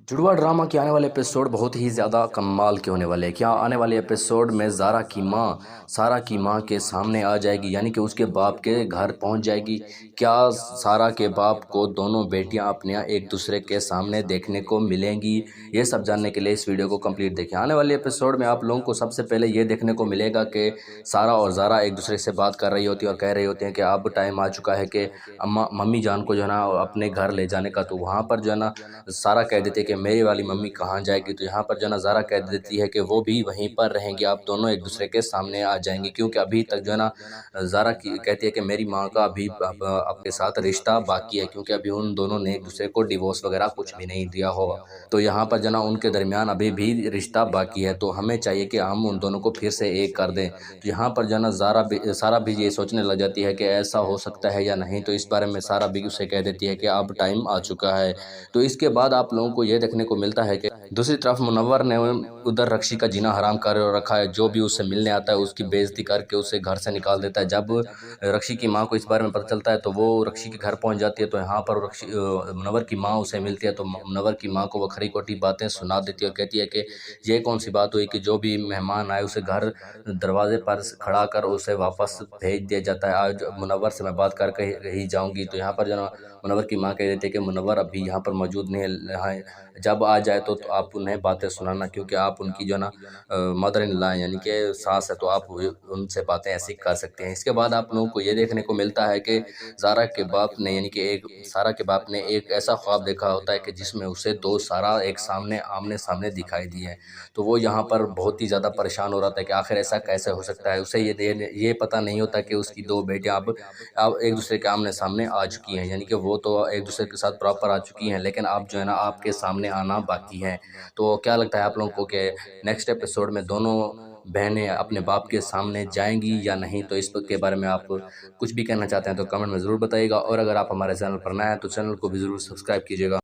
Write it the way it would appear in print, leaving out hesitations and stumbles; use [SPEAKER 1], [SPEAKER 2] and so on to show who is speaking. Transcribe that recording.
[SPEAKER 1] जुड़वा ड्रामा के आने वाले एपिसोड बहुत ही ज़्यादा कमाल के होने वाले हैं। क्या आने वाले एपिसोड में ज़ारा की माँ सारा की माँ के सामने आ जाएगी, यानी कि उसके बाप के घर पहुंच जाएगी। क्या सारा के बाप को दोनों बेटियां अपने एक दूसरे के सामने देखने को मिलेंगी? ये सब जानने के लिए इस वीडियो को कंप्लीट देखें। आने वाले एपिसोड में आप लोगों को सबसे पहले ये देखने को मिलेगा कि सारा और ज़ारा एक दूसरे से बात कर रही होती है और कह रही होती हैं कि अब टाइम आ चुका है कि अम्मा मम्मी जान को जो है ना अपने घर ले जाने का। तो वहाँ पर जो है ना सारा कह देती है कि मेरी वाली मम्मी कहाँ जाएगी। तो यहाँ पर जो है ना ज़ारा कह देती है कि वो भी वहीं पर रहेंगी, आप दोनों एक दूसरे के सामने आ जाएंगे। क्योंकि अभी तक जो है ना ज़ारा की कहती है कि मेरी माँ का अभी आपके साथ रिश्ता बाकी है, क्योंकि अभी उन दोनों ने एक दूसरे को डिवोर्स वगैरह कुछ भी नहीं दिया होगा। तो यहाँ पर जो है ना उनके दरमियान अभी भी रिश्ता बाकी है, तो हमें चाहिए कि हम उन दोनों को फिर से एक कर दें। तो यहाँ पर जो है ना सारा भी ये सोचने लग जाती है कि ऐसा हो सकता है या नहीं। तो इस बारे में सारा भी उसे कह देती है कि अब टाइम आ चुका है। तो इसके बाद आप लोगों को ये देखने को मिलता है कि दूसरी तरफ मुनव्वर ने उधर रक्षी का जीना हराम कर रखा है। जो भी उससे मिलने आता है उसकी बेइज्जती करके उसे घर से निकाल देता है। जब रक्षी की माँ को इस बारे में पता चलता है तो वो रक्षी के घर पहुंच जाती है। तो यहाँ पर मुनव्वर की माँ उसे मिलती है। तो मुनव्वर की माँ को वो खरी खोटी बातें सुना देती है और कहती है कि ये कौन सी बात हुई कि जो भी मेहमान आए उसे घर दरवाजे पर खड़ा कर उसे वापस भेज दिया जाता है। आज मुनव्वर से मैं बात करके ही जाऊंगी। तो यहाँ पर जो मुनव्वर की माँ कह देती है कि मुनव्वर अभी यहाँ पर मौजूद नहीं है, जब आ जाए तो आप उन्हें बातें सुनाना, क्योंकि आप उनकी जो ना मदर इन लॉ यानी कि सास है, तो आप उनसे बातें ऐसी कर सकते हैं। इसके बाद आप लोगों को ये देखने को मिलता है कि ज़ारा के बाप ने यानी कि एक सारा के बाप ने एक ऐसा ख्वाब देखा होता है कि जिसमें उसे दो सारा एक सामने आमने सामने दिखाई दिए। तो वो यहाँ पर बहुत ही ज़्यादा परेशान हो रहा था कि आखिर ऐसा कैसे हो सकता है। उसे ये पता नहीं होता कि उसकी दो बेटियां अब एक दूसरे के आमने सामने आ चुकी हैं, यानी कि वो तो एक दूसरे के साथ प्रॉपर आ चुकी हैं, लेकिन अब जो है ना आपके सामने आना बाकी है। तो क्या लगता है आप लोगों को कि नेक्स्ट एपिसोड में दोनों बहनें अपने बाप के सामने जाएंगी या नहीं? तो इस के बारे में आप कुछ भी कहना चाहते हैं तो कमेंट में ज़रूर बताइएगा, और अगर आप हमारे चैनल पर नए हैं तो चैनल को भी ज़रूर सब्सक्राइब कीजिएगा।